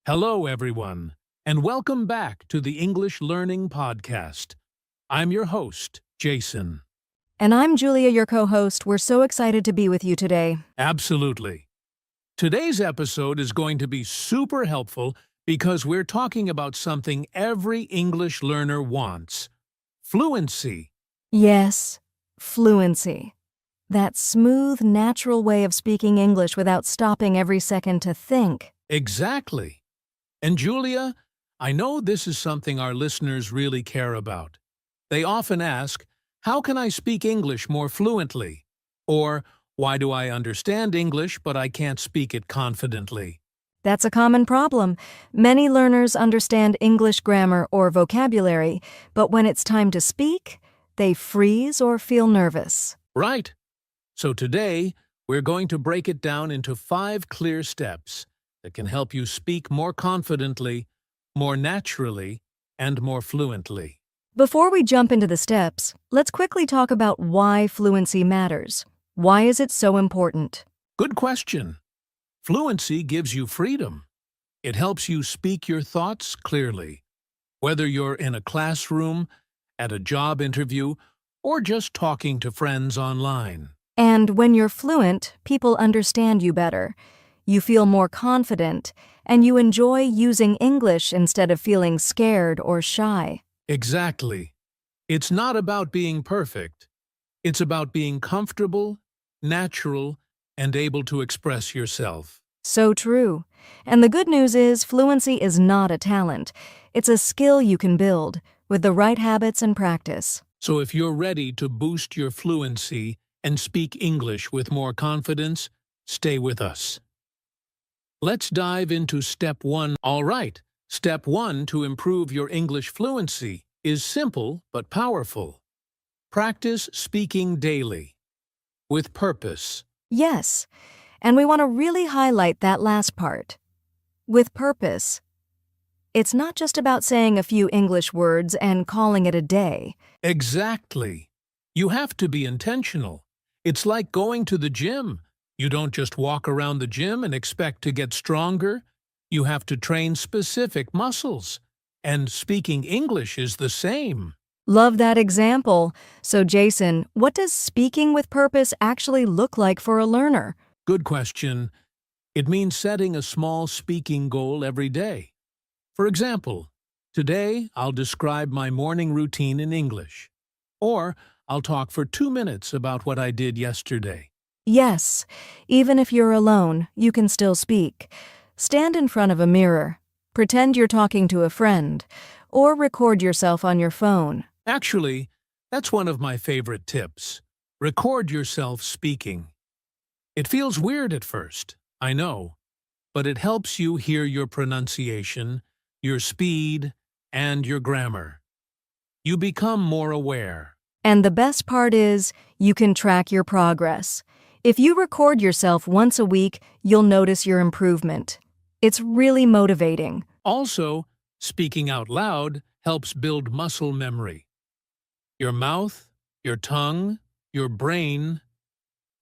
Hello, everyone, and welcome back to the English Learning Podcast. I'm your host, Jason. And I'm Julia, your co-host. We're so excited to be with you today. Absolutely. Today's episode is going to be super helpful because we're talking about something every English learner wants: fluency. Yes, fluency. That smooth, natural way of speaking English without stopping every second to think. Exactly. And Julia, I know this is something our listeners really care about. They often ask, how can I speak English more fluently? Or, why do I understand English but I can't speak it confidently? That's a common problem. Many learners understand English grammar or vocabulary, but when it's time to speak, they freeze or feel nervous. Right. So today, we're going to break it down into 5 clear steps that can help you speak more confidently, more naturally, and more fluently. Before we jump into the steps, let's quickly talk about why fluency matters. Why is it so important? Good question. Fluency gives you freedom. It helps you speak your thoughts clearly, whether you're in a classroom, at a job interview, or just talking to friends online. And when you're fluent, people understand you better. You feel more confident, and you enjoy using English instead of feeling scared or shy. Exactly. It's not about being perfect. It's about being comfortable, natural, and able to express yourself. So true. And the good news is fluency is not a talent. It's a skill you can build with the right habits and practice. So if you're ready to boost your fluency and speak English with more confidence, stay with us. Let's dive into step 1. All right, step 1 to improve your English fluency is simple but powerful. Practice speaking daily, with purpose. Yes, and we want to really highlight that last part. With purpose. It's not just about saying a few English words and calling it a day. Exactly. You have to be intentional. It's like going to the gym. You don't just walk around the gym and expect to get stronger. You have to train specific muscles. And speaking English is the same. Love that example. So, Jason, what does speaking with purpose actually look like for a learner? Good question. It means setting a small speaking goal every day. For example, today I'll describe my morning routine in English. Or I'll talk for 2 minutes about what I did yesterday. Yes, even if you're alone, you can still speak. Stand in front of a mirror, pretend you're talking to a friend, or record yourself on your phone. Actually, that's one of my favorite tips. Record yourself speaking. It feels weird at first, I know, but it helps you hear your pronunciation, your speed, and your grammar. You become more aware. And the best part is, you can track your progress. If you record yourself once a week, you'll notice your improvement. It's really motivating. Also, speaking out loud helps build muscle memory. Your mouth, your tongue, your brain,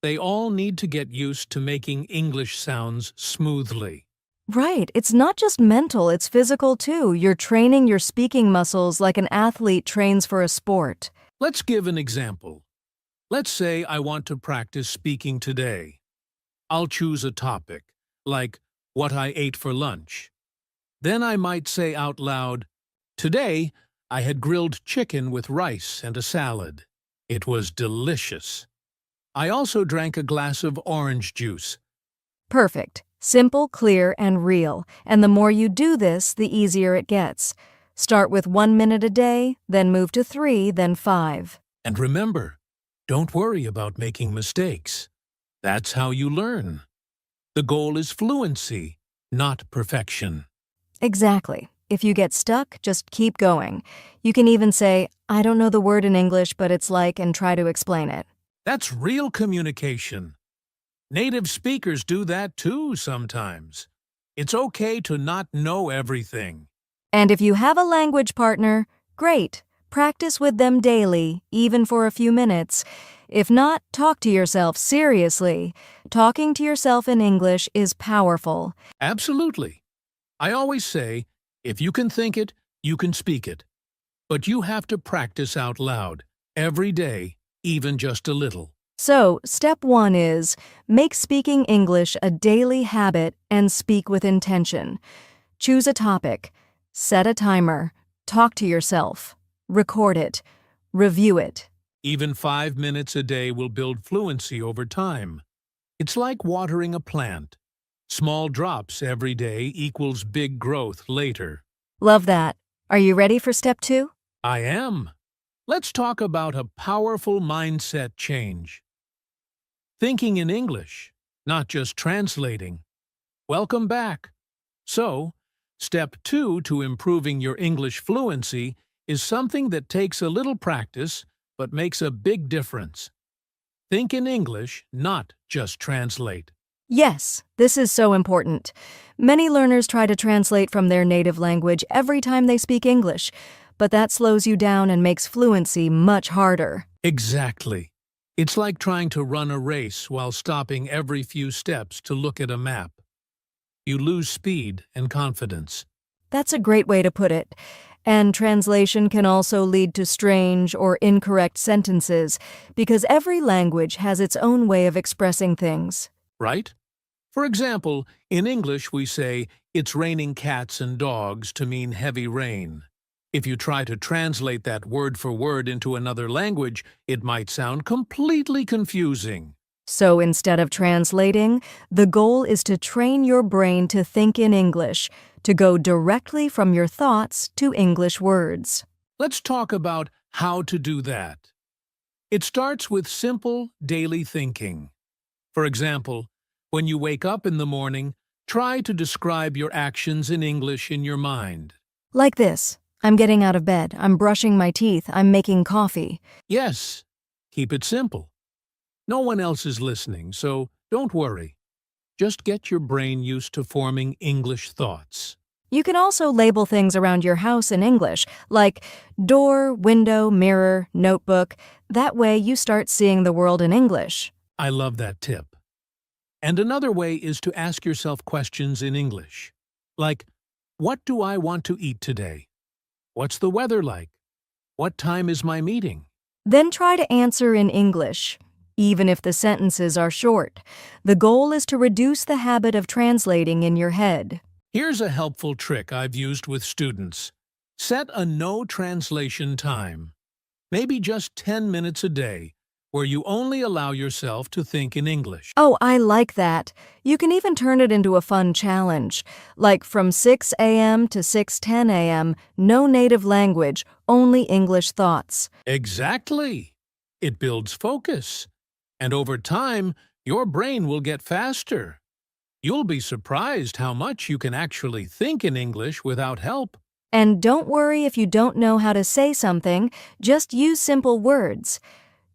they all need to get used to making English sounds smoothly. Right, it's not just mental, it's physical too. You're training your speaking muscles like an athlete trains for a sport. Let's give an example. Let's say I want to practice speaking today. I'll choose a topic, like what I ate for lunch. Then I might say out loud, "Today, I had grilled chicken with rice and a salad. It was delicious. I also drank a glass of orange juice." Perfect. Simple, clear, and real. And the more you do this, the easier it gets. Start with 1 minute a day, then move to 3, then 5. And remember, don't worry about making mistakes. That's how you learn. The goal is fluency, not perfection. Exactly. If you get stuck, just keep going. You can even say, I don't know the word in English, but it's like, and try to explain it. That's real communication. Native speakers do that too sometimes. It's okay to not know everything. And if you have a language partner, great. Practice with them daily, even for a few minutes. If not, talk to yourself seriously. Talking to yourself in English is powerful. Absolutely. I always say, if you can think it, you can speak it. But you have to practice out loud, every day, even just a little. So, step 1 is make speaking English a daily habit and speak with intention. Choose a topic, set a timer, talk to yourself, record it, review it. Even 5 minutes a day will build fluency over time. It's like watering a plant. Small drops every day equals big growth later. Love that. Are you ready for step 2? I am. Let's talk about a powerful mindset change. Thinking in English, not just translating. Welcome back. So, step 2 to improving your English fluency is something that takes a little practice but makes a big difference. Think in English, not just translate. Yes, this is so important. Many learners try to translate from their native language every time they speak English, but that slows you down and makes fluency much harder. Exactly. It's like trying to run a race while stopping every few steps to look at a map. You lose speed and confidence. That's a great way to put it. And translation can also lead to strange or incorrect sentences because every language has its own way of expressing things. Right? For example, in English we say, "It's raining cats and dogs" to mean heavy rain. If you try to translate that word for word into another language, it might sound completely confusing. So instead of translating, the goal is to train your brain to think in English, to go directly from your thoughts to English words. Let's talk about how to do that. It starts with simple daily thinking. For example, when you wake up in the morning, try to describe your actions in English in your mind. Like this. I'm getting out of bed. I'm brushing my teeth. I'm making coffee. Yes, keep it simple. No one else is listening, so don't worry. Just get your brain used to forming English thoughts. You can also label things around your house in English, like door, window, mirror, notebook. That way you start seeing the world in English. I love that tip. And another way is to ask yourself questions in English. Like, what do I want to eat today? What's the weather like? What time is my meeting? Then try to answer in English, even if the sentences are short. The goal is to reduce the habit of translating in your head. Here's a helpful trick I've used with students. Set a no translation time. Maybe just 10 minutes a day, where you only allow yourself to think in English. Oh, I like that. You can even turn it into a fun challenge, like from 6 a.m. to 6:10 a.m., no native language, only English thoughts. Exactly. It builds focus. And over time, your brain will get faster. You'll be surprised how much you can actually think in English without help. And don't worry if you don't know how to say something, just use simple words.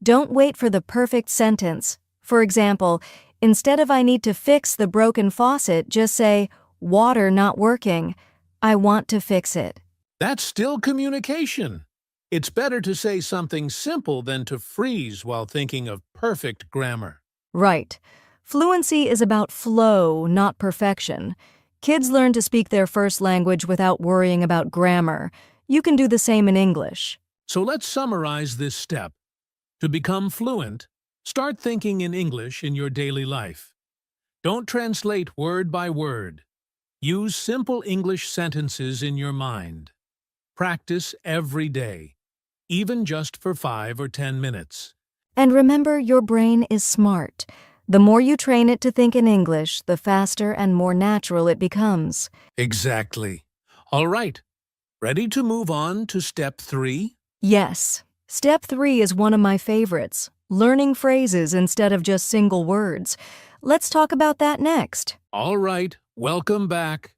Don't wait for the perfect sentence. For example, instead of "I need to fix the broken faucet," just say, "Water not working. I want to fix it." That's still communication. It's better to say something simple than to freeze while thinking of perfect grammar. Right. Fluency is about flow, not perfection. Kids learn to speak their first language without worrying about grammar. You can do the same in English. So let's summarize this step. To become fluent, start thinking in English in your daily life. Don't translate word by word. Use simple English sentences in your mind. Practice every day, even just for 5 or 10 minutes. And remember, your brain is smart. The more you train it to think in English, the faster and more natural it becomes. Exactly. All right. Ready to move on to step 3? Yes. Step 3 is one of my favorites, learning phrases instead of just single words. Let's talk about that next. All right, welcome back.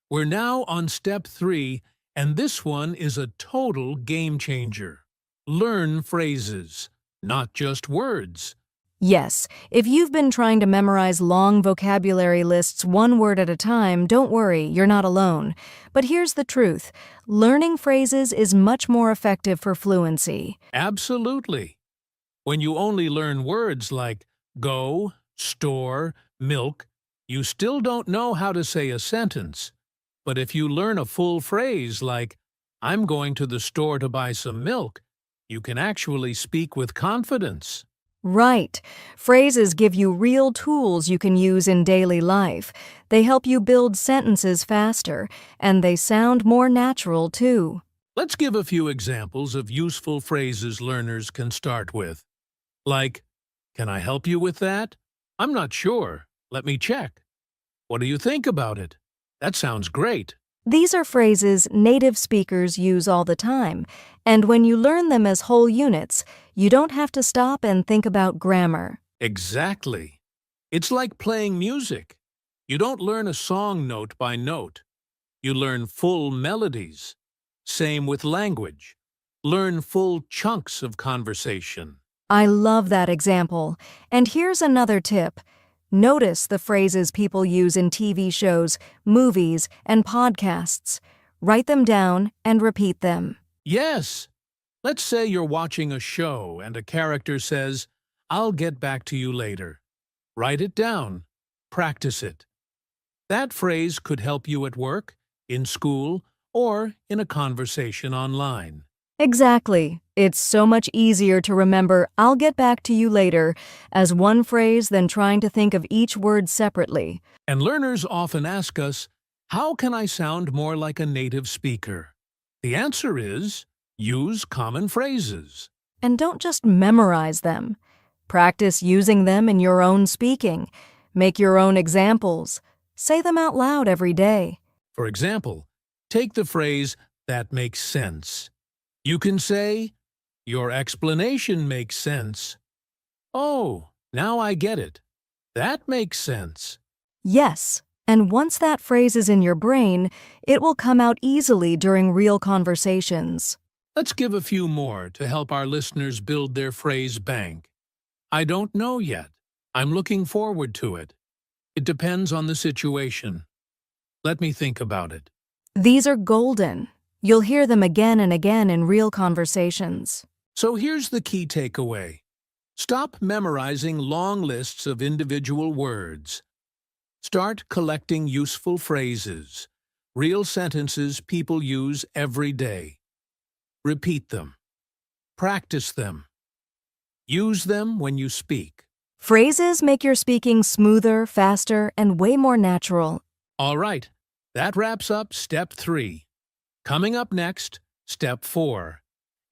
We're now on step 3, and this one is a total game changer. Learn phrases, not just words. Yes, if you've been trying to memorize long vocabulary lists one word at a time, don't worry, you're not alone. But here's the truth. Learning phrases is much more effective for fluency. Absolutely. When you only learn words like go, store, milk, you still don't know how to say a sentence. But if you learn a full phrase like, I'm going to the store to buy some milk, you can actually speak with confidence. Right. Phrases give you real tools you can use in daily life. They help you build sentences faster, and they sound more natural, too. Let's give a few examples of useful phrases learners can start with. Like, can I help you with that? I'm not sure. Let me check. What do you think about it? That sounds great. These are phrases native speakers use all the time, and when you learn them as whole units, you don't have to stop and think about grammar. Exactly. It's like playing music. You don't learn a song note by note. You learn full melodies. Same with language. Learn full chunks of conversation. I love that example. And here's another tip. Notice the phrases people use in TV shows, movies, and podcasts. Write them down and repeat them. Yes. Let's say you're watching a show and a character says, I'll get back to you later. Write it down. Practice it. That phrase could help you at work, in school, or in a conversation online. Exactly. It's so much easier to remember "I'll get back to you later" as one phrase than trying to think of each word separately. And learners often ask us, how can I sound more like a native speaker? The answer is, use common phrases. And don't just memorize them. Practice using them in your own speaking. Make your own examples. Say them out loud every day. For example, take the phrase, that makes sense. You can say, your explanation makes sense. Oh, now I get it. That makes sense. Yes, and once that phrase is in your brain, it will come out easily during real conversations. Let's give a few more to help our listeners build their phrase bank. I don't know yet. I'm looking forward to it. It depends on the situation. Let me think about it. These are golden. You'll hear them again and again in real conversations. So here's the key takeaway. Stop memorizing long lists of individual words. Start collecting useful phrases, real sentences people use every day. Repeat them. Practice them. Use them when you speak. Phrases make your speaking smoother, faster, and way more natural. All right, that wraps up Step 3. Coming up next, Step 4.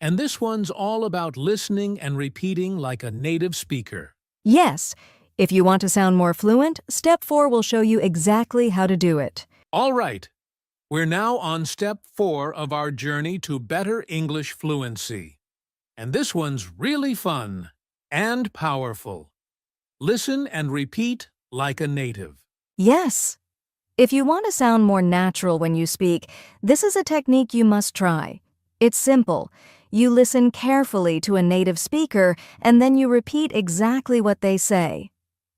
And this one's all about listening and repeating like a native speaker. Yes, if you want to sound more fluent, Step 4 will show you exactly how to do it. All right, we're now on Step 4 of our journey to better English fluency. And this one's really fun and powerful. Listen and repeat like a native. Yes. If you want to sound more natural when you speak, this is a technique you must try. It's simple. You listen carefully to a native speaker, and then you repeat exactly what they say,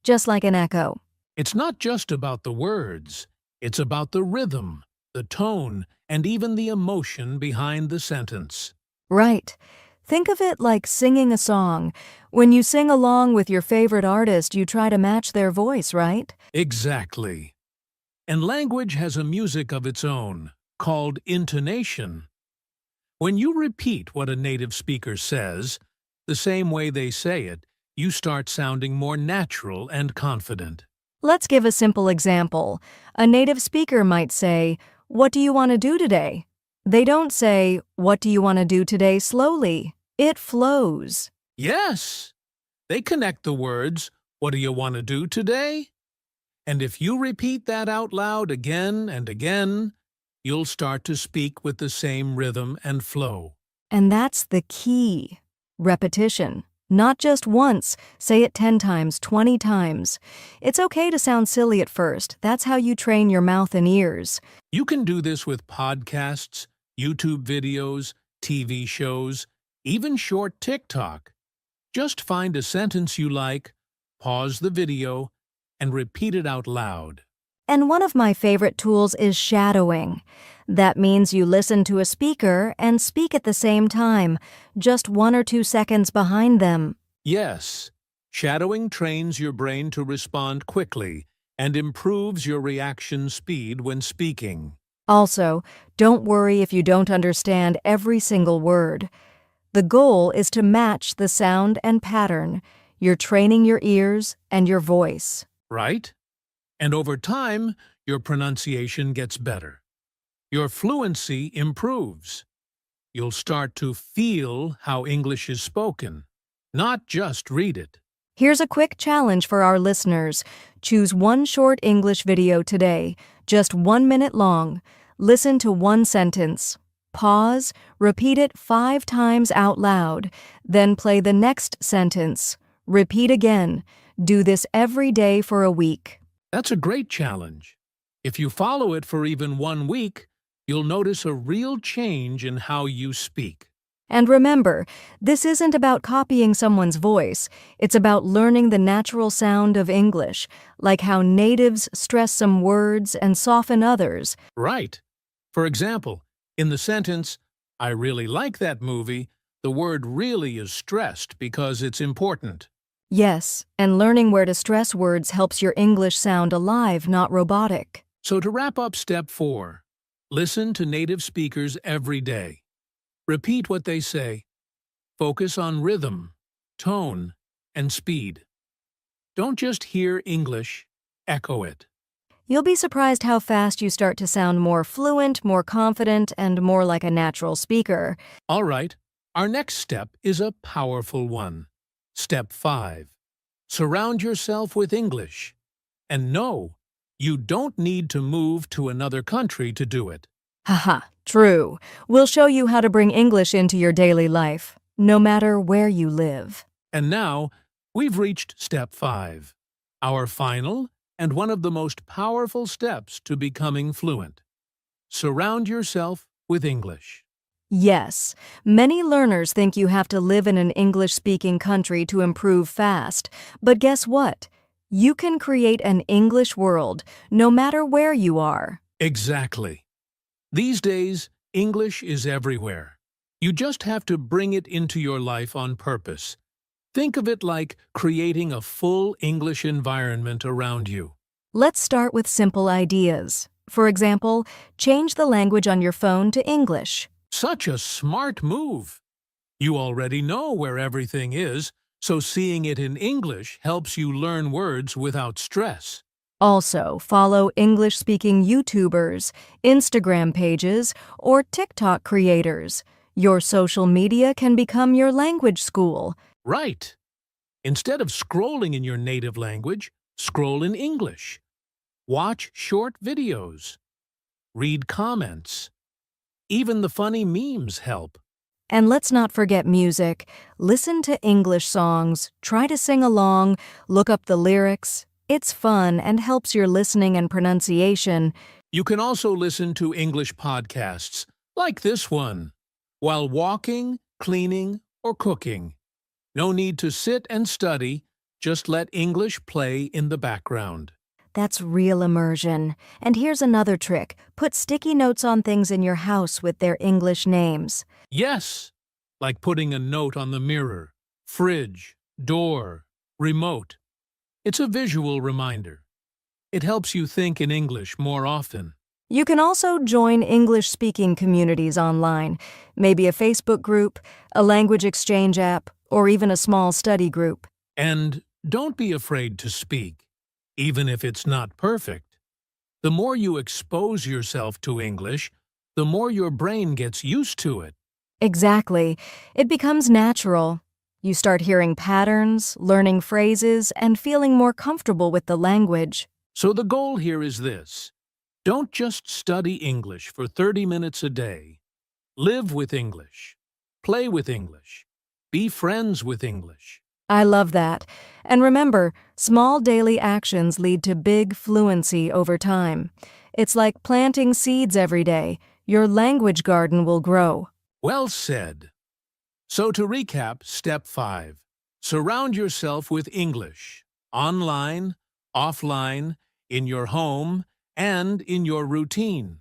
just like an echo. It's not just about the words. It's about the rhythm, the tone, and even the emotion behind the sentence. Right. Think of it like singing a song. When you sing along with your favorite artist, you try to match their voice, right? Exactly. And language has a music of its own, called intonation. When you repeat what a native speaker says, the same way they say it, you start sounding more natural and confident. Let's give a simple example. A native speaker might say, "What do you want to do today?" They don't say, "What do you want to do today?" slowly. It flows. Yes! They connect the words, what do you want to do today? And if you repeat that out loud again and again, you'll start to speak with the same rhythm and flow. And that's the key. Repetition. Not just once. Say it 10 times, 20 times. It's okay to sound silly at first. That's how you train your mouth and ears. You can do this with podcasts, YouTube videos, TV shows, even short TikTok. Just find a sentence you like, pause the video, and repeat it out loud. And one of my favorite tools is shadowing. That means you listen to a speaker and speak at the same time, just 1 or 2 seconds behind them. Yes, shadowing trains your brain to respond quickly and improves your reaction speed when speaking. Also, don't worry if you don't understand every single word. The goal is to match the sound and pattern. You're training your ears and your voice. Right? And over time, your pronunciation gets better. Your fluency improves. You'll start to feel how English is spoken, not just read it. Here's a quick challenge for our listeners. Choose one short English video today, just 1 minute long. Listen to one sentence. Pause, repeat it 5 times out loud, then play the next sentence. Repeat again. Do this every day for a week. That's a great challenge. If you follow it for even 1 week, you'll notice a real change in how you speak. And remember, this isn't about copying someone's voice. It's about learning the natural sound of English, like how natives stress some words and soften others. Right. For example, in the sentence, "I really like that movie," the word really is stressed because it's important. Yes, and learning where to stress words helps your English sound alive, not robotic. So to wrap up step 4, listen to native speakers every day. Repeat what they say. Focus on rhythm, tone, and speed. Don't just hear English, echo it. You'll be surprised how fast you start to sound more fluent, more confident, and more like a natural speaker. All right, our next step is a powerful one. Step 5. Surround yourself with English. And no, you don't need to move to another country to do it. Haha, true. We'll show you how to bring English into your daily life, no matter where you live. And now, we've reached step 5, our final and one of the most powerful steps to becoming fluent. Surround yourself with English. Yes, many learners think you have to live in an English-speaking country to improve fast. But guess what? You can create an English world, no matter where you are. Exactly. These days, English is everywhere. You just have to bring it into your life on purpose. Think of it like creating a full English environment around you. Let's start with simple ideas. For example, change the language on your phone to English. Such a smart move! You already know where everything is, so seeing it in English helps you learn words without stress. Also, follow English-speaking YouTubers, Instagram pages, or TikTok creators. Your social media can become your language school. Right. Instead of scrolling in your native language, scroll in English. Watch short videos. Read comments. Even the funny memes help. And let's not forget music. Listen to English songs, try to sing along, look up the lyrics. It's fun and helps your listening and pronunciation. You can also listen to English podcasts, like this one, while walking, cleaning, or cooking. No need to sit and study, just let English play in the background. That's real immersion. And here's another trick. Put sticky notes on things in your house with their English names. Yes, like putting a note on the mirror, fridge, door, remote. It's a visual reminder. It helps you think in English more often. You can also join English-speaking communities online, maybe a Facebook group, a language exchange app, or even a small study group. And don't be afraid to speak, even if it's not perfect. The more you expose yourself to English, the more your brain gets used to it. Exactly. It becomes natural. You start hearing patterns, learning phrases, and feeling more comfortable with the language. So the goal here is this. Don't just study English for 30 minutes a day. Live with English. Play with English. Be friends with English. I love that. And remember, small daily actions lead to big fluency over time. It's like planting seeds every day. Your language garden will grow. Well said. So to recap, step 5. Surround yourself with English. Online, offline, in your home, and in your routine.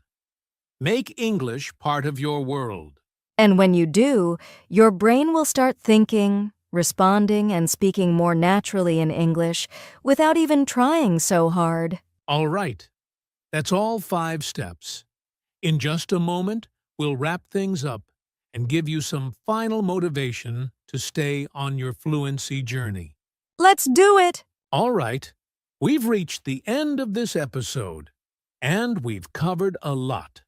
Make English part of your world. And when you do, your brain will start thinking, responding, and speaking more naturally in English without even trying so hard. All right. That's all 5 steps. In just a moment, we'll wrap things up and give you some final motivation to stay on your fluency journey. Let's do it! All right, we've reached the end of this episode, and we've covered a lot.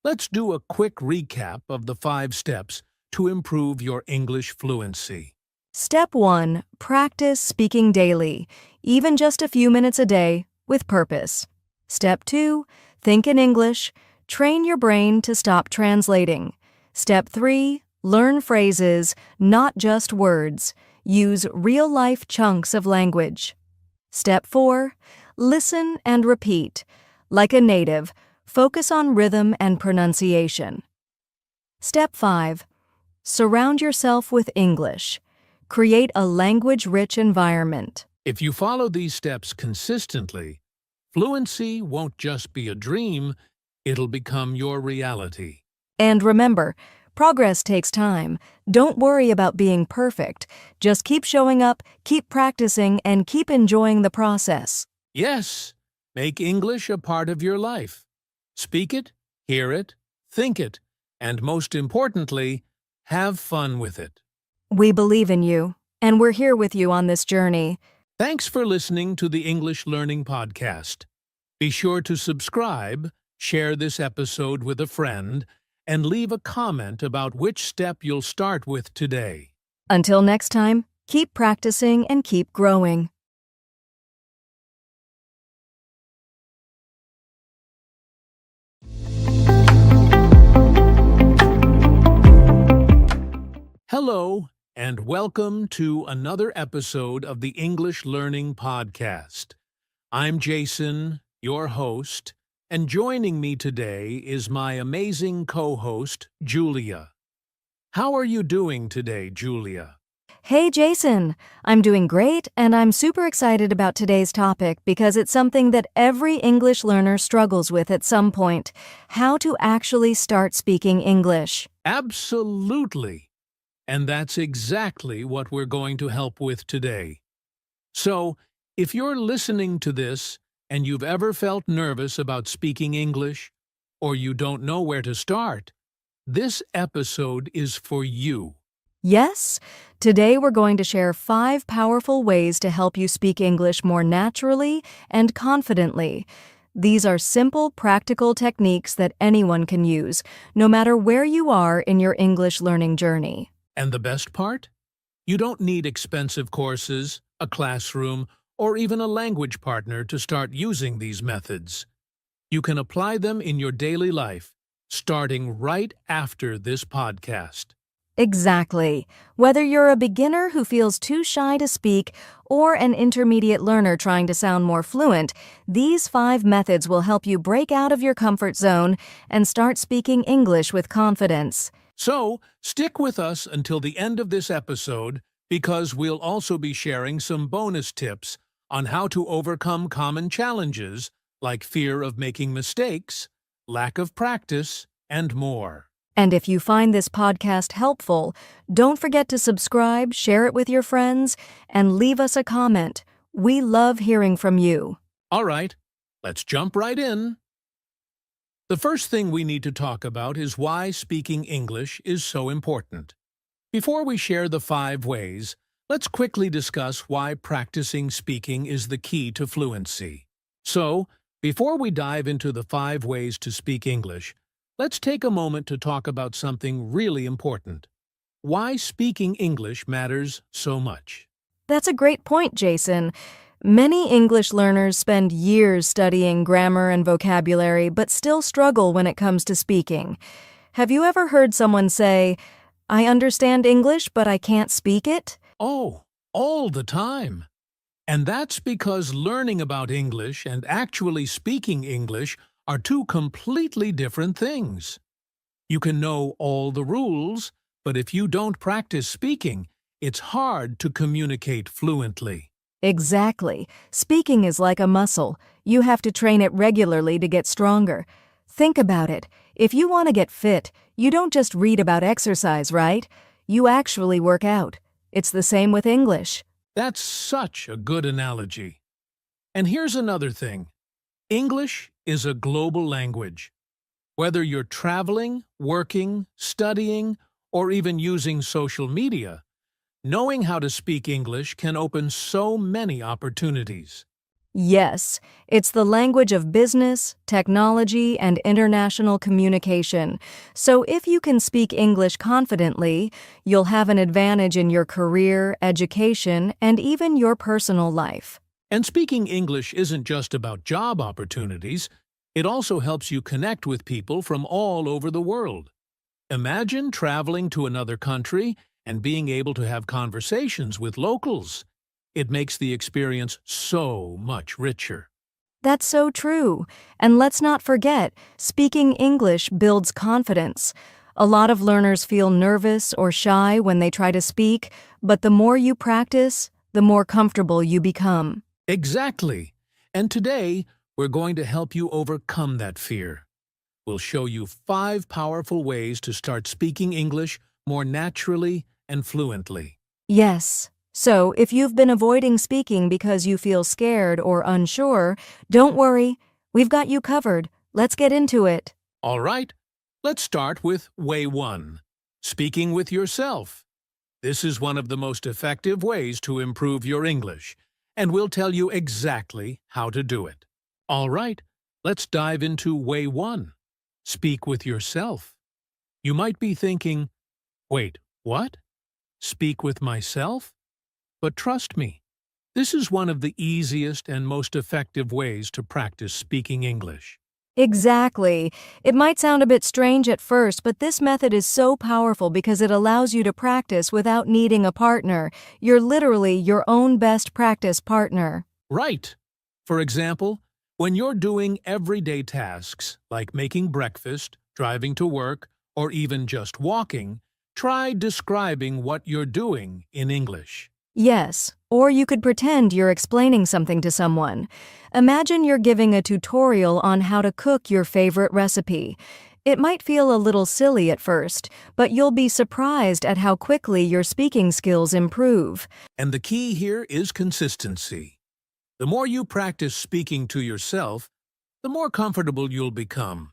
Let's do a quick recap of the 5 steps to improve your English fluency. Step 1. Practice speaking daily, even just a few minutes a day, with purpose. Step 2. Think in English. Train your brain to stop translating. Step 3. Learn phrases, not just words. Use real-life chunks of language. Step 4. Listen and repeat. Like a native, focus on rhythm and pronunciation. Step 5. Surround yourself with English. Create a language-rich environment. If you follow these steps consistently, fluency won't just be a dream, it'll become your reality. And remember, progress takes time. Don't worry about being perfect. Just keep showing up, keep practicing, and keep enjoying the process. Yes, make English a part of your life. Speak it, hear it, think it, and most importantly, have fun with it. We believe in you, and we're here with you on this journey. Thanks for listening to the English Learning Podcast. Be sure to subscribe, share this episode with a friend, and leave a comment about which step you'll start with today. Until next time, keep practicing and keep growing. Hello, and welcome to another episode of the English Learning Podcast. I'm Jason, your host, and joining me today is my amazing co-host, Julia. How are you doing today, Julia? Hey Jason, I'm doing great, and I'm super excited about today's topic because it's something that every English learner struggles with at some point: how to actually start speaking English. Absolutely. And that's exactly what we're going to help with today. So, if you're listening to this and you've ever felt nervous about speaking English, or you don't know where to start, this episode is for you. Yes, today we're going to share 5 powerful ways to help you speak English more naturally and confidently. These are simple, practical techniques that anyone can use, no matter where you are in your English learning journey. And the best part? You don't need expensive courses, a classroom, or even a language partner to start using these methods. You can apply them in your daily life, starting right after this podcast. Exactly. Whether you're a beginner who feels too shy to speak or an intermediate learner trying to sound more fluent, these 5 methods will help you break out of your comfort zone and start speaking English with confidence. So, stick with us until the end of this episode because we'll also be sharing some bonus tips on how to overcome common challenges like fear of making mistakes, lack of practice, and more. And if you find this podcast helpful, don't forget to subscribe, share it with your friends, and leave us a comment. We love hearing from you. All right, let's jump right in. The first thing we need to talk about is why speaking English is so important. Before we share the 5 ways, let's quickly discuss why practicing speaking is the key to fluency. So, before we dive into the 5 ways to speak English, let's take a moment to talk about something really important: why speaking English matters so much. That's a great point, Jason. Many English learners spend years studying grammar and vocabulary but still struggle when it comes to speaking. Have you ever heard someone say, "I understand English, but I can't speak it"? Oh, all the time. And that's because learning about English and actually speaking English are 2 completely different things. You can know all the rules, but if you don't practice speaking, it's hard to communicate fluently. Exactly. Speaking is like a muscle. You have to train it regularly to get stronger. Think about it. If you want to get fit, you don't just read about exercise, right? You actually work out. It's the same with English. That's such a good analogy. And here's another thing. English is a global language. Whether you're traveling, working, studying, or even using social media, knowing how to speak English can open so many opportunities. Yes, it's the language of business, technology, and international communication. So if you can speak English confidently, you'll have an advantage in your career, education, and even your personal life. And speaking English isn't just about job opportunities, it also helps you connect with people from all over the world. Imagine traveling to another country and being able to have conversations with locals. It makes the experience so much richer. That's so true. And let's not forget, speaking English builds confidence. A lot of learners feel nervous or shy when they try to speak, but the more you practice, the more comfortable you become. Exactly. And today, we're going to help you overcome that fear. We'll show you 5 powerful ways to start speaking English more naturally and fluently. Yes. So, if you've been avoiding speaking because you feel scared or unsure, don't worry. We've got you covered. Let's get into it. All right, let's start with Way 1, speaking with yourself. This is one of the most effective ways to improve your English, and we'll tell you exactly how to do it. All right, let's dive into Way 1, speak with yourself. You might be thinking, wait, what? Speak with myself? But trust me, this is one of the easiest and most effective ways to practice speaking English. Exactly. It might sound a bit strange at first, but this method is so powerful because it allows you to practice without needing a partner. You're literally your own best practice partner. Right. For example, when you're doing everyday tasks like making breakfast, driving to work, or even just walking, try describing what you're doing in English. Yes, or you could pretend you're explaining something to someone. Imagine you're giving a tutorial on how to cook your favorite recipe. It might feel a little silly at first, but you'll be surprised at how quickly your speaking skills improve. And the key here is consistency. The more you practice speaking to yourself, the more comfortable you'll become.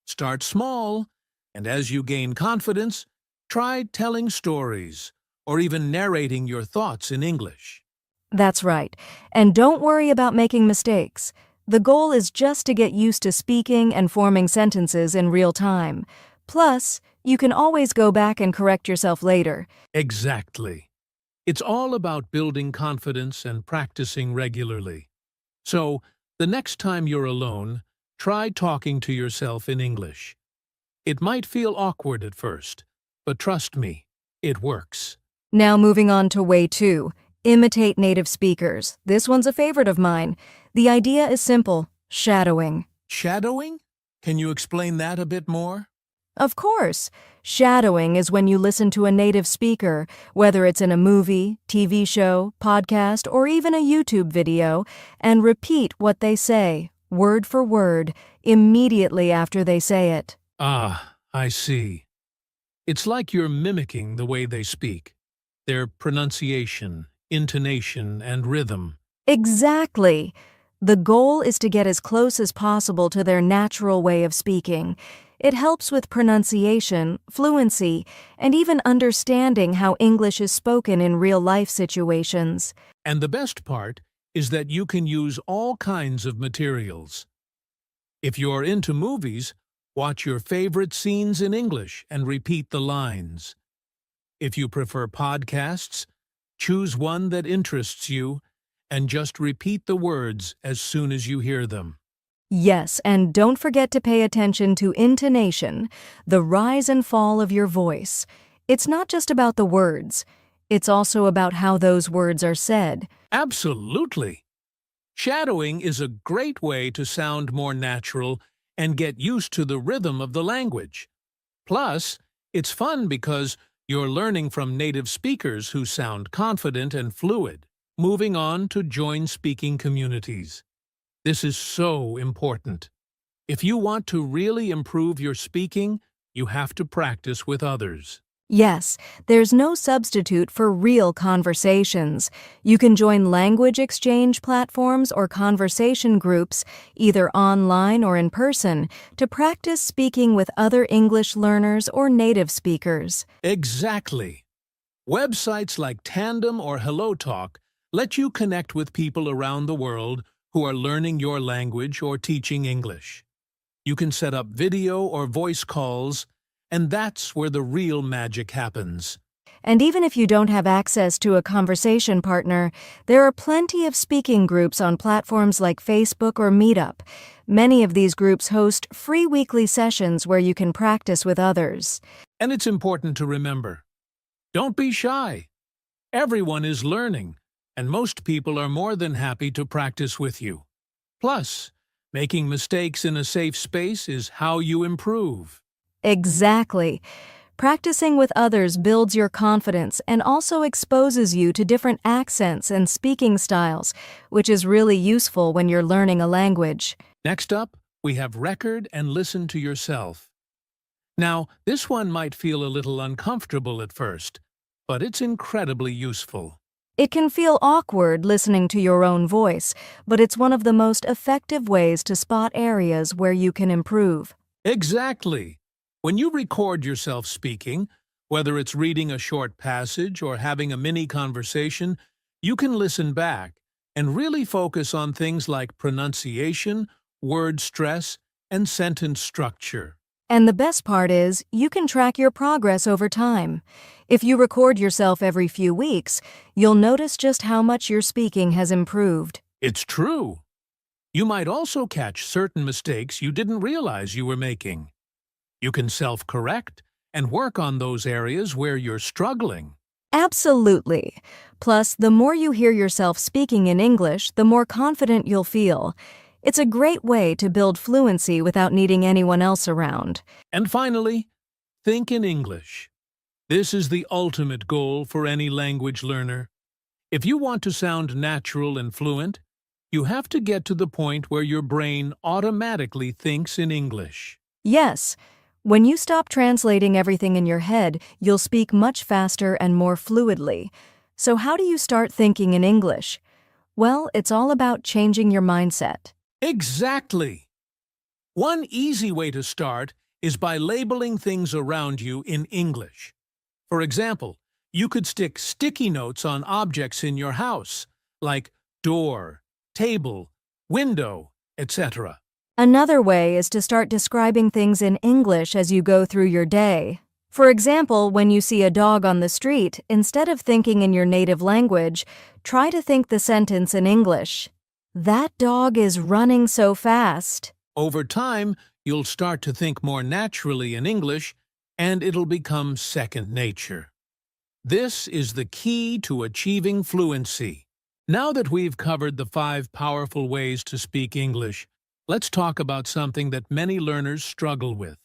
Start small, and as you gain confidence, try telling stories or even narrating your thoughts in English. That's right. And don't worry about making mistakes. The goal is just to get used to speaking and forming sentences in real time. Plus, you can always go back and correct yourself later. Exactly. It's all about building confidence and practicing regularly. So, the next time you're alone, try talking to yourself in English. It might feel awkward at first, but trust me, it works. Now moving on to way 2, imitate native speakers. This one's a favorite of mine. The idea is simple, shadowing. Shadowing? Can you explain that a bit more? Of course, shadowing is when you listen to a native speaker, whether it's in a movie, TV show, podcast, or even a YouTube video, and repeat what they say, word for word, immediately after they say it. Ah, I see. It's like you're mimicking the way they speak. Their pronunciation, intonation, and rhythm. Exactly. The goal is to get as close as possible to their natural way of speaking. It helps with pronunciation, fluency, and even understanding how English is spoken in real-life situations. And the best part is that you can use all kinds of materials. If you're into movies, watch your favorite scenes in English and repeat the lines. If you prefer podcasts, choose one that interests you and just repeat the words as soon as you hear them. Yes, and don't forget to pay attention to intonation, the rise and fall of your voice. It's not just about the words. It's also about how those words are said. Absolutely. Shadowing is a great way to sound more natural and get used to the rhythm of the language. Plus, it's fun because you're learning from native speakers who sound confident and fluid. Moving on to join speaking communities. This is so important. If you want to really improve your speaking, you have to practice with others. Yes, there's no substitute for real conversations. You can join language exchange platforms or conversation groups, either online or in person, to practice speaking with other English learners or native speakers. Exactly. Websites like Tandem or HelloTalk let you connect with people around the world who are learning your language or teaching English. You can set up video or voice calls, and that's where the real magic happens. And even if you don't have access to a conversation partner, there are plenty of speaking groups on platforms like Facebook or Meetup. Many of these groups host free weekly sessions where you can practice with others. And it's important to remember, don't be shy. Everyone is learning, and most people are more than happy to practice with you. Plus, making mistakes in a safe space is how you improve. Exactly. Practicing with others builds your confidence and also exposes you to different accents and speaking styles, which is really useful when you're learning a language. Next up, we have record and listen to yourself. Now, this one might feel a little uncomfortable at first, but it's incredibly useful. It can feel awkward listening to your own voice, but it's one of the most effective ways to spot areas where you can improve. Exactly. When you record yourself speaking, whether it's reading a short passage or having a mini conversation, you can listen back and really focus on things like pronunciation, word stress, and sentence structure. And the best part is, you can track your progress over time. If you record yourself every few weeks, you'll notice just how much your speaking has improved. It's true. You might also catch certain mistakes you didn't realize you were making. You can self-correct and work on those areas where you're struggling. Absolutely. Plus, the more you hear yourself speaking in English, the more confident you'll feel. It's a great way to build fluency without needing anyone else around. And finally, think in English. This is the ultimate goal for any language learner. If you want to sound natural and fluent, you have to get to the point where your brain automatically thinks in English. Yes, when you stop translating everything in your head, you'll speak much faster and more fluidly. So how do you start thinking in English? Well, it's all about changing your mindset. Exactly. One easy way to start is by labeling things around you in English. For example, you could stick sticky notes on objects in your house, like door, table, window, etc. Another way is to start describing things in English as you go through your day. For example, when you see a dog on the street, instead of thinking in your native language, try to think the sentence in English. That dog is running so fast. Over time, you'll start to think more naturally in English, and it'll become second nature. This is the key to achieving fluency. Now that we've covered the 5 powerful ways to speak English, let's talk about something that many learners struggle with: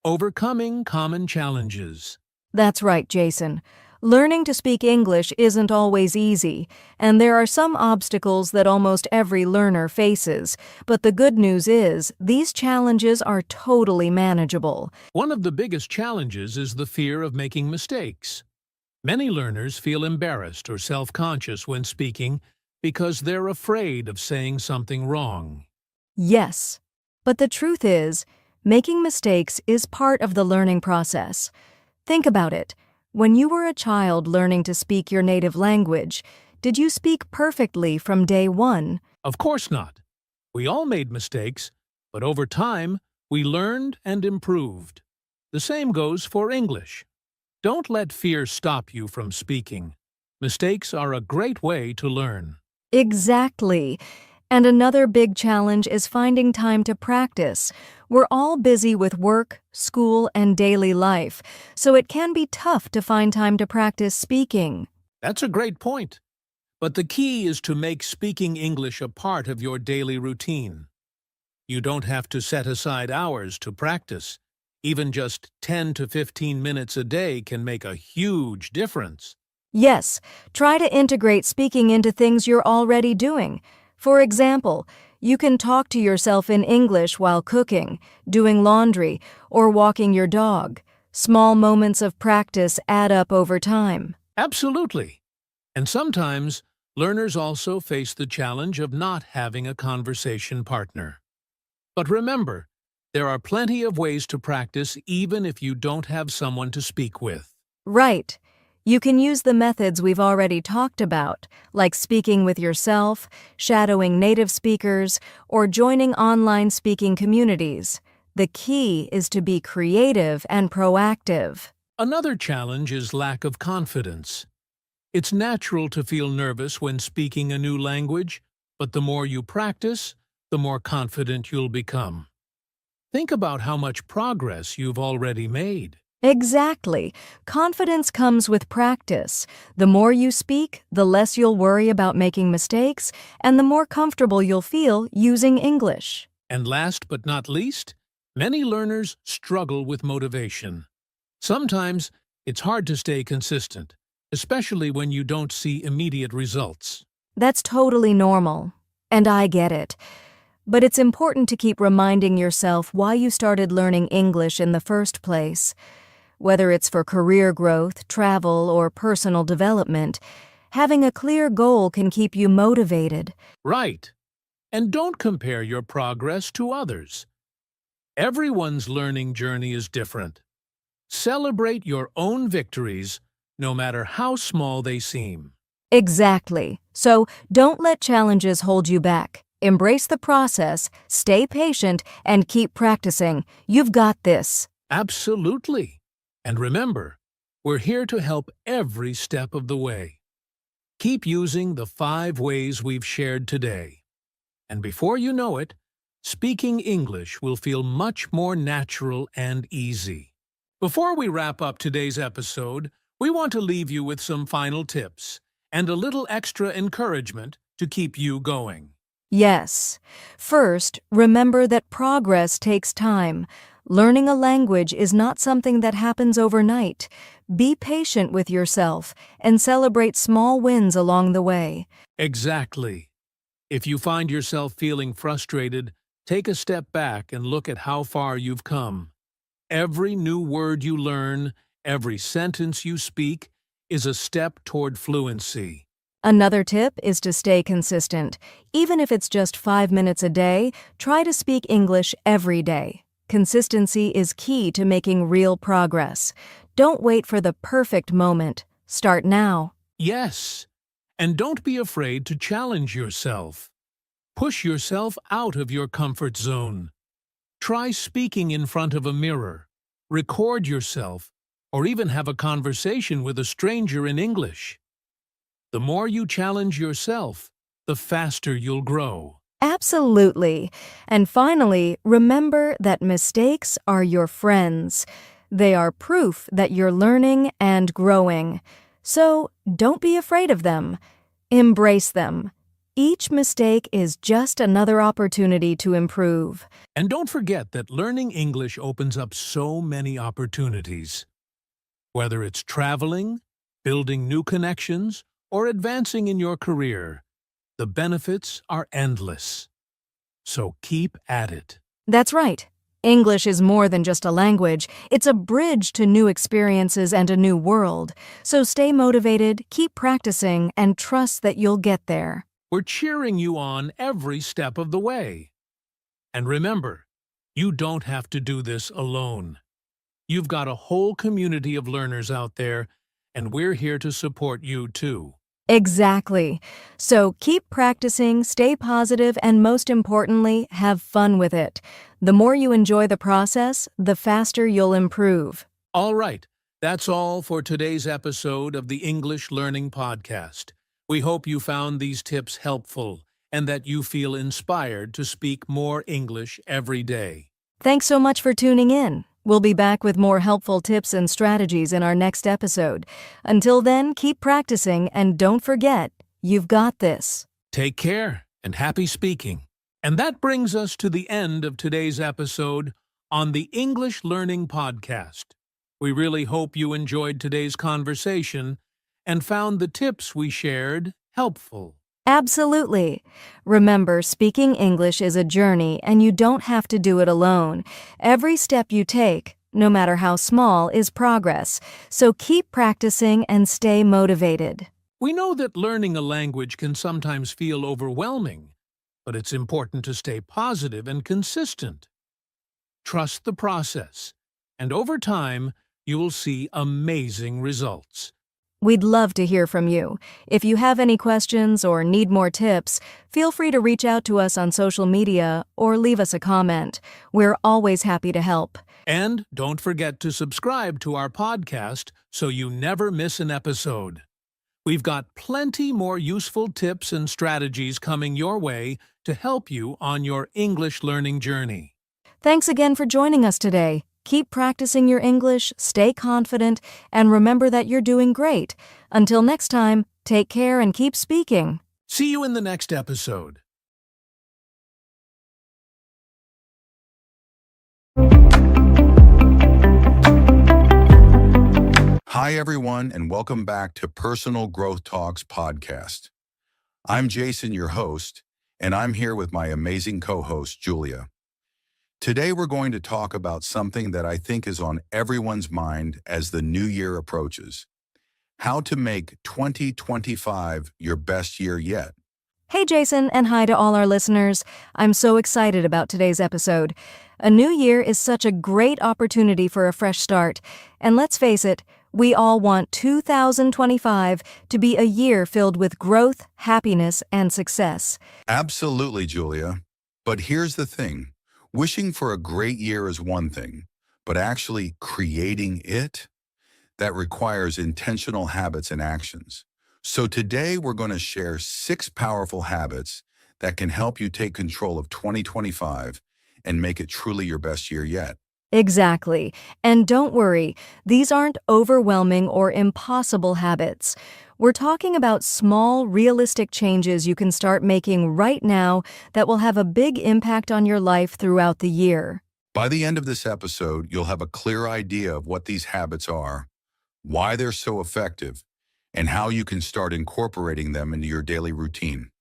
overcoming common challenges. That's right, Jason. Learning to speak English isn't always easy, and there are some obstacles that almost every learner faces. But the good news is, these challenges are totally manageable. One of the biggest challenges is the fear of making mistakes. Many learners feel embarrassed or self-conscious when speaking because they're afraid of saying something wrong. Yes, but the truth is, making mistakes is part of the learning process. Think about it. When you were a child learning to speak your native language, did you speak perfectly from day one? Of course not. We all made mistakes, but over time, we learned and improved. The same goes for English. Don't let fear stop you from speaking. Mistakes are a great way to learn. Exactly. And another big challenge is finding time to practice. We're all busy with work, school, and daily life, so it can be tough to find time to practice speaking. That's a great point. But the key is to make speaking English a part of your daily routine. You don't have to set aside hours to practice. Even just 10 to 15 minutes a day can make a huge difference. Yes, try to integrate speaking into things you're already doing. For example, you can talk to yourself in English while cooking, doing laundry, or walking your dog. Small moments of practice add up over time. Absolutely. And sometimes, learners also face the challenge of not having a conversation partner. But remember, there are plenty of ways to practice even if you don't have someone to speak with. Right. You can use the methods we've already talked about, like speaking with yourself, shadowing native speakers, or joining online speaking communities. The key is to be creative and proactive. Another challenge is lack of confidence. It's natural to feel nervous when speaking a new language, but the more you practice, the more confident you'll become. Think about how much progress you've already made. Exactly. Confidence comes with practice. The more you speak, the less you'll worry about making mistakes, and the more comfortable you'll feel using English. And last but not least, many learners struggle with motivation. Sometimes it's hard to stay consistent, especially when you don't see immediate results. That's totally normal, and I get it. But it's important to keep reminding yourself why you started learning English in the first place. Whether it's for career growth, travel, or personal development, having a clear goal can keep you motivated. Right. And don't compare your progress to others. Everyone's learning journey is different. Celebrate your own victories, no matter how small they seem. Exactly. So don't let challenges hold you back. Embrace the process, stay patient, and keep practicing. You've got this. Absolutely. And remember, we're here to help every step of the way. Keep using the 5 ways we've shared today. And before you know it, speaking English will feel much more natural and easy. Before we wrap up today's episode, we want to leave you with some final tips and a little extra encouragement to keep you going. Yes. First, remember that progress takes time. Learning a language is not something that happens overnight. Be patient with yourself and celebrate small wins along the way. Exactly. If you find yourself feeling frustrated, take a step back and look at how far you've come. Every new word you learn, every sentence you speak, is a step toward fluency. Another tip is to stay consistent. Even if it's just 5 minutes a day, try to speak English every day. Consistency is key to making real progress. Don't wait for the perfect moment. Start now. Yes, and don't be afraid to challenge yourself. Push yourself out of your comfort zone. Try speaking in front of a mirror, record yourself, or even have a conversation with a stranger in English. The more you challenge yourself, the faster you'll grow. Absolutely. And finally, remember that mistakes are your friends. They are proof that you're learning and growing. So don't be afraid of them. Embrace them. Each mistake is just another opportunity to improve. And don't forget that learning English opens up so many opportunities. Whether it's traveling, building new connections, or advancing in your career, the benefits are endless. So keep at it. That's right. English is more than just a language. It's a bridge to new experiences and a new world. So stay motivated, keep practicing, and trust that you'll get there. We're cheering you on every step of the way. And remember, you don't have to do this alone. You've got a whole community of learners out there, and we're here to support you too. Exactly. So keep practicing, stay positive, and most importantly, have fun with it. The more you enjoy the process, the faster you'll improve. All right, that's all for today's episode of the English Learning Podcast. We hope you found these tips helpful and that you feel inspired to speak more English every day. Thanks so much for tuning in. We'll be back with more helpful tips and strategies in our next episode. Until then, keep practicing and don't forget, you've got this. Take care and happy speaking. And that brings us to the end of today's episode on the English Learning Podcast. We really hope you enjoyed today's conversation and found the tips we shared helpful. Absolutely. Remember, speaking English is a journey and you don't have to do it alone. Every step you take, no matter how small, is progress, so keep practicing and stay motivated. We know that learning a language can sometimes feel overwhelming, but it's important to stay positive and consistent. Trust the process, and over time, you will see amazing results. We'd love to hear from you. If you have any questions or need more tips, feel free to reach out to us on social media or leave us a comment. We're always happy to help. And don't forget to subscribe to our podcast so you never miss an episode. We've got plenty more useful tips and strategies coming your way to help you on your English learning journey. Thanks again for joining us today. Keep practicing your English, stay confident, and remember that you're doing great. Until next time, take care and keep speaking. See you in the next episode. Hi, everyone, and welcome back to Personal Growth Talks podcast. I'm Jason, your host, and I'm here with my amazing co-host, Julia. Today, we're going to talk about something that I think is on everyone's mind as the new year approaches: how to make 2025 your best year yet. Hey, Jason, and hi to all our listeners. I'm so excited about today's episode. A new year is such a great opportunity for a fresh start. And let's face it, we all want 2025 to be a year filled with growth, happiness, and success. Absolutely, Julia. But here's the thing. Wishing for a great year is one thing, but actually creating it, that requires intentional habits and actions. So today we're going to share 6 powerful habits that can help you take control of 2025 and make it truly your best year yet. Exactly. And don't worry, these aren't overwhelming or impossible habits. We're talking about small, realistic changes you can start making right now that will have a big impact on your life throughout the year. By the end of this episode, you'll have a clear idea of what these habits are, why they're so effective, and how you can start incorporating them into your daily routine.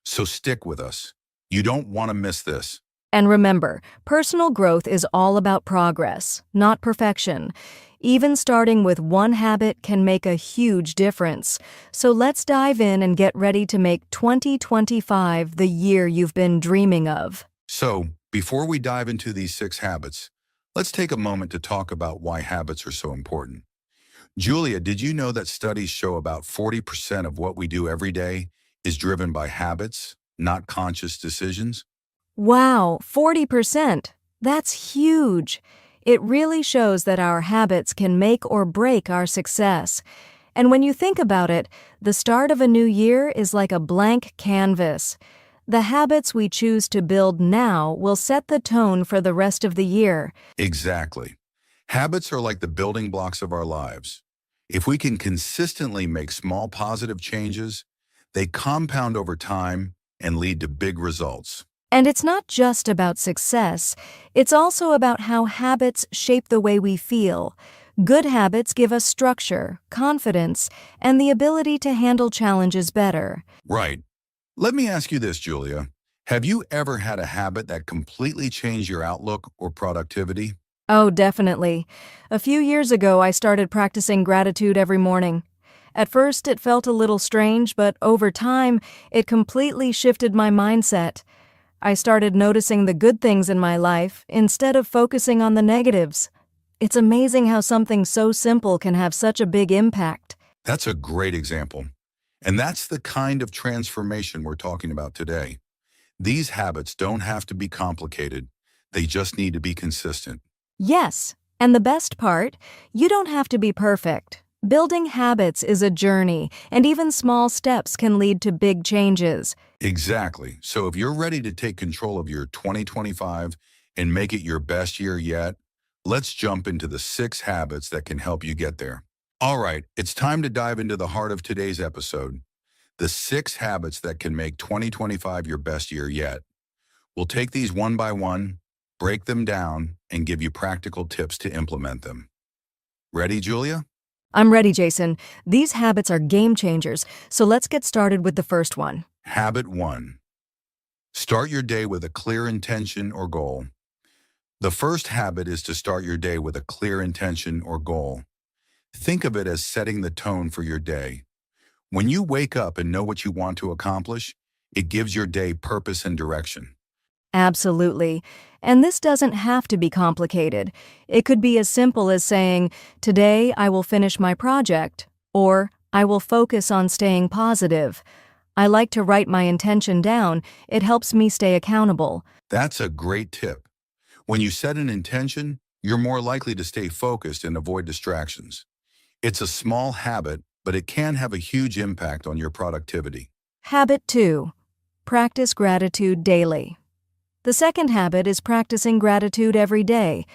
So stick with us. You don't want to miss this. And remember, personal growth is all about progress, not perfection. Even starting with one habit can make a huge difference. So let's dive in and get ready to make 2025 the year you've been dreaming of. So, before we dive into these 6 habits, let's take a moment to talk about why habits are so important. Julia, did you know that studies show about 40% of what we do every day is driven by habits, not conscious decisions? Wow, 40%. That's huge. It really shows that our habits can make or break our success. And when you think about it, the start of a new year is like a blank canvas. The habits we choose to build now will set the tone for the rest of the year. Exactly. Habits are like the building blocks of our lives. If we can consistently make small positive changes, they compound over time and lead to big results. And it's not just about success, it's also about how habits shape the way we feel. Good habits give us structure, confidence, and the ability to handle challenges better. Right. Let me ask you this, Julia. Have you ever had a habit that completely changed your outlook or productivity? Oh, definitely. A few years ago, I started practicing gratitude every morning. At first, it felt a little strange, but over time, it completely shifted my mindset. I started noticing the good things in my life instead of focusing on the negatives. It's amazing how something so simple can have such a big impact. That's a great example. And that's the kind of transformation we're talking about today. These habits don't have to be complicated. They just need to be consistent. Yes, and the best part, you don't have to be perfect. Building habits is a journey, and even small steps can lead to big changes. Exactly. So if you're ready to take control of your 2025 and make it your best year yet, let's jump into the 6 habits that can help you get there. All right, it's time to dive into the heart of today's episode, the 6 habits that can make 2025 your best year yet. We'll take these one by one, break them down, and give you practical tips to implement them. Ready, Julia? I'm ready, Jason. These habits are game changers, so let's get started with the first one. Habit 1. Start your day with a clear intention or goal. The first habit is to start your day with a clear intention or goal. Think of it as setting the tone for your day. When you wake up and know what you want to accomplish, it gives your day purpose and direction. Absolutely. And this doesn't have to be complicated. It could be as simple as saying, "Today I will finish my project," or "I will focus on staying positive." I like to write my intention down. It helps me stay accountable. That's a great tip. When you set an intention, you're more likely to stay focused and avoid distractions. It's a small habit, but it can have a huge impact on your productivity. Habit 2. Practice gratitude daily. The second habit is practicing gratitude every day.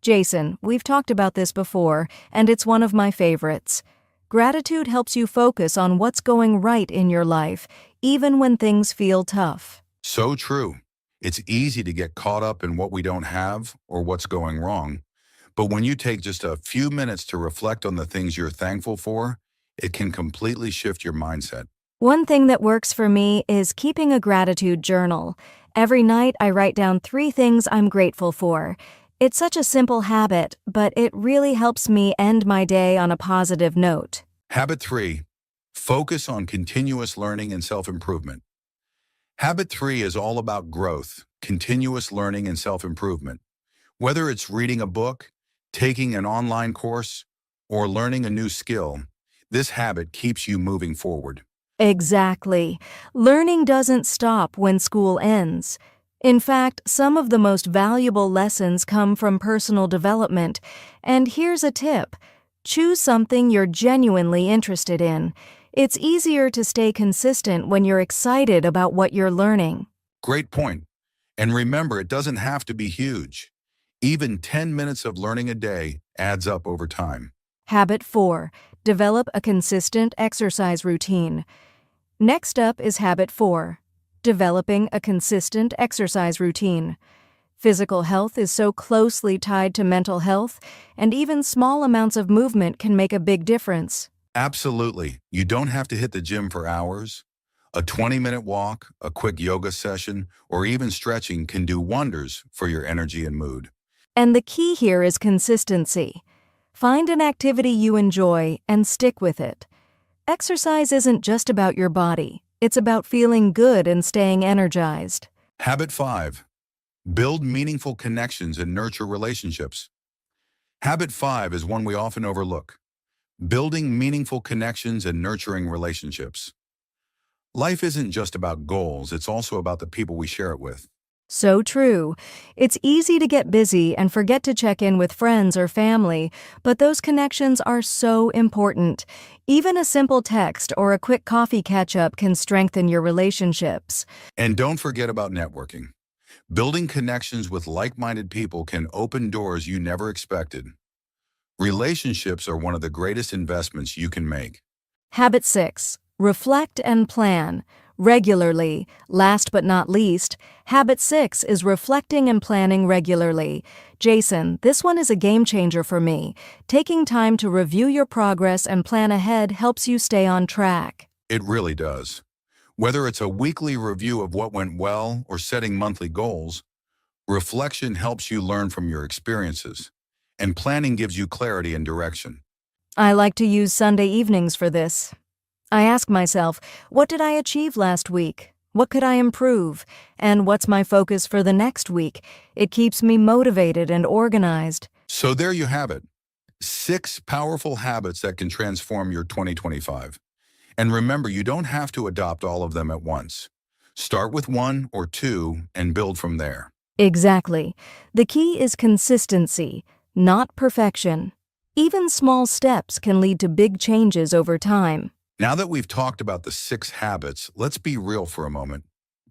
Jason, we've talked about this before, and it's one of my favorites. Gratitude helps you focus on what's going right in your life, even when things feel tough. So true. It's easy to get caught up in what we don't have or what's going wrong. But when you take just a few minutes to reflect on the things you're thankful for, it can completely shift your mindset. One thing that works for me is keeping a gratitude journal. Every night I write down 3 things I'm grateful for. It's such a simple habit, but it really helps me end my day on a positive note. Habit 3, focus on continuous learning and self-improvement. Habit 3 is all about growth, continuous learning and self-improvement. Whether it's reading a book, taking an online course, or learning a new skill, this habit keeps you moving forward. Exactly. Learning doesn't stop when school ends. In fact, some of the most valuable lessons come from personal development. And here's a tip. Choose something you're genuinely interested in. It's easier to stay consistent when you're excited about what you're learning. Great point. And remember, it doesn't have to be huge. Even 10 minutes of learning a day adds up over time. Habit 4. Develop a consistent exercise routine. Next up is Habit 4. Developing a consistent exercise routine. Physical health is so closely tied to mental health, and even small amounts of movement can make a big difference. Absolutely. You don't have to hit the gym for hours. A 20-minute walk, a quick yoga session, or even stretching can do wonders for your energy and mood. And the key here is consistency. Find an activity you enjoy and stick with it. Exercise isn't just about your body. It's about feeling good and staying energized. Habit 5. Build meaningful connections and nurture relationships. Habit 5 is one we often overlook. Building meaningful connections and nurturing relationships. Life isn't just about goals, it's also about the people we share it with. So true. It's easy to get busy and forget to check in with friends or family, but those connections are so important. Even a simple text or a quick coffee catch-up can strengthen your relationships. And don't forget about networking. Building connections with like-minded people can open doors you never expected. Relationships are one of the greatest investments you can make. Habit 6. Reflect and plan. Regularly. Last but not least, Habit 6 is reflecting and planning regularly. Jason, this one is a game changer for me. Taking time to review your progress and plan ahead helps you stay on track. It really does. Whether it's a weekly review of what went well or setting monthly goals, reflection helps you learn from your experiences, and planning gives you clarity and direction. I like to use Sunday evenings for this. I ask myself, what did I achieve last week? What could I improve? And what's my focus for the next week? It keeps me motivated and organized. So there you have it. 6 powerful habits that can transform your 2025. And remember, you don't have to adopt all of them at once. Start with 1 or 2 and build from there. Exactly. The key is consistency, not perfection. Even small steps can lead to big changes over time. Now that we've talked about the 6 habits, let's be real for a moment.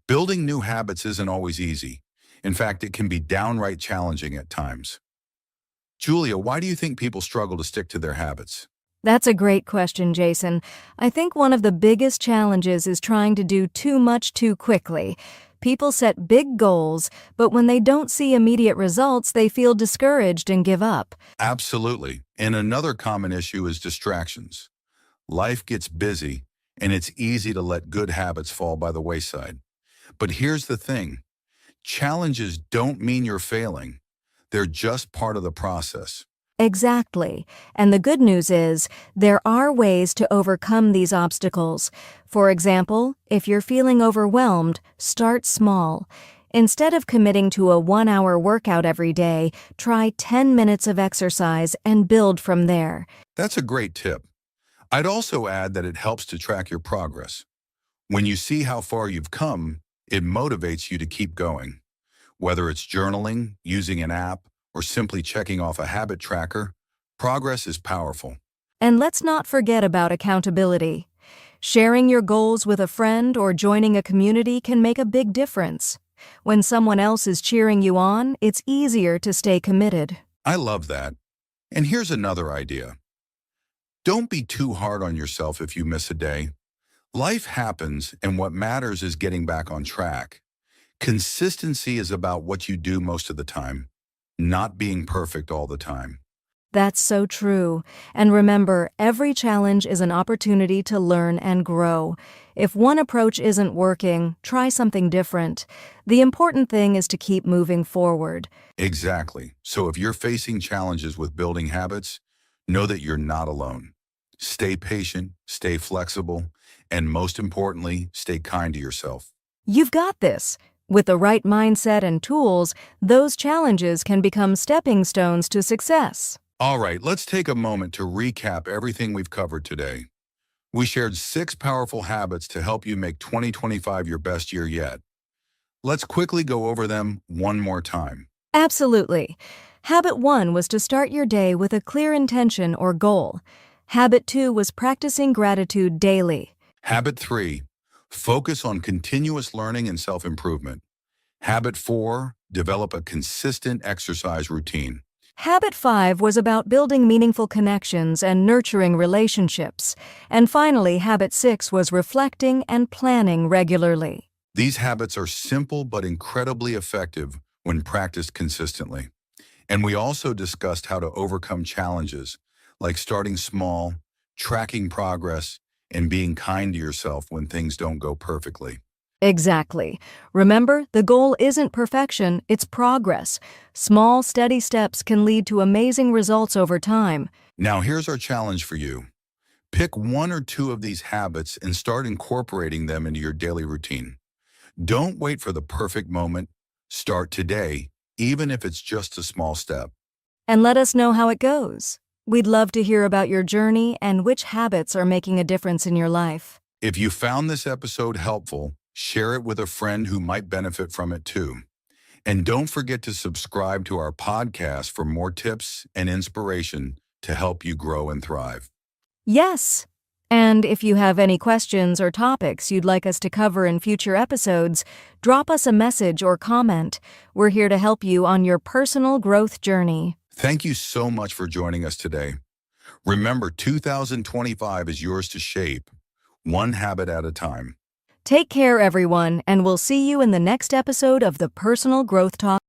Building new habits isn't always easy. In fact, it can be downright challenging at times. Julia, why do you think people struggle to stick to their habits? That's a great question, Jason. I think one of the biggest challenges is trying to do too much too quickly. People set big goals, but when they don't see immediate results, they feel discouraged and give up. Absolutely. And another common issue is distractions. Life gets busy, and it's easy to let good habits fall by the wayside. But here's the thing. Challenges don't mean you're failing. They're just part of the process. Exactly. And the good news is, there are ways to overcome these obstacles. For example, if you're feeling overwhelmed, start small. Instead of committing to a 1-hour workout every day, try 10 minutes of exercise and build from there. That's a great tip. I'd also add that it helps to track your progress. When you see how far you've come, it motivates you to keep going. Whether it's journaling, using an app, or simply checking off a habit tracker, progress is powerful. And let's not forget about accountability. Sharing your goals with a friend or joining a community can make a big difference. When someone else is cheering you on, it's easier to stay committed. I love that. And here's another idea. Don't be too hard on yourself if you miss a day. Life happens, and what matters is getting back on track. Consistency is about what you do most of the time, not being perfect all the time. That's so true. And remember, every challenge is an opportunity to learn and grow. If one approach isn't working, try something different. The important thing is to keep moving forward. Exactly. So if you're facing challenges with building habits, know that you're not alone. Stay patient, stay flexible, and most importantly, stay kind to yourself. You've got this. With the right mindset and tools, those challenges can become stepping stones to success. All right, let's take a moment to recap everything we've covered today. We shared 6 powerful habits to help you make 2025 your best year yet. Let's quickly go over them one more time. Absolutely. Habit 1 was to start your day with a clear intention or goal. Habit 2 was practicing gratitude daily. Habit 3, focus on continuous learning and self-improvement. Habit 4, develop a consistent exercise routine. Habit 5 was about building meaningful connections and nurturing relationships. And finally, Habit 6 was reflecting and planning regularly. These habits are simple but incredibly effective when practiced consistently. And we also discussed how to overcome challenges, like starting small, tracking progress, and being kind to yourself when things don't go perfectly. Exactly. Remember, the goal isn't perfection, it's progress. Small, steady steps can lead to amazing results over time. Now here's our challenge for you. Pick 1 or 2 of these habits and start incorporating them into your daily routine. Don't wait for the perfect moment. Start today, even if it's just a small step. And let us know how it goes. We'd love to hear about your journey and which habits are making a difference in your life. If you found this episode helpful, share it with a friend who might benefit from it too. And don't forget to subscribe to our podcast for more tips and inspiration to help you grow and thrive. Yes. And if you have any questions or topics you'd like us to cover in future episodes, drop us a message or comment. We're here to help you on your personal growth journey. Thank you so much for joining us today. Remember, 2025 is yours to shape, one habit at a time. Take care, everyone, and we'll see you in the next episode of the Personal Growth Talk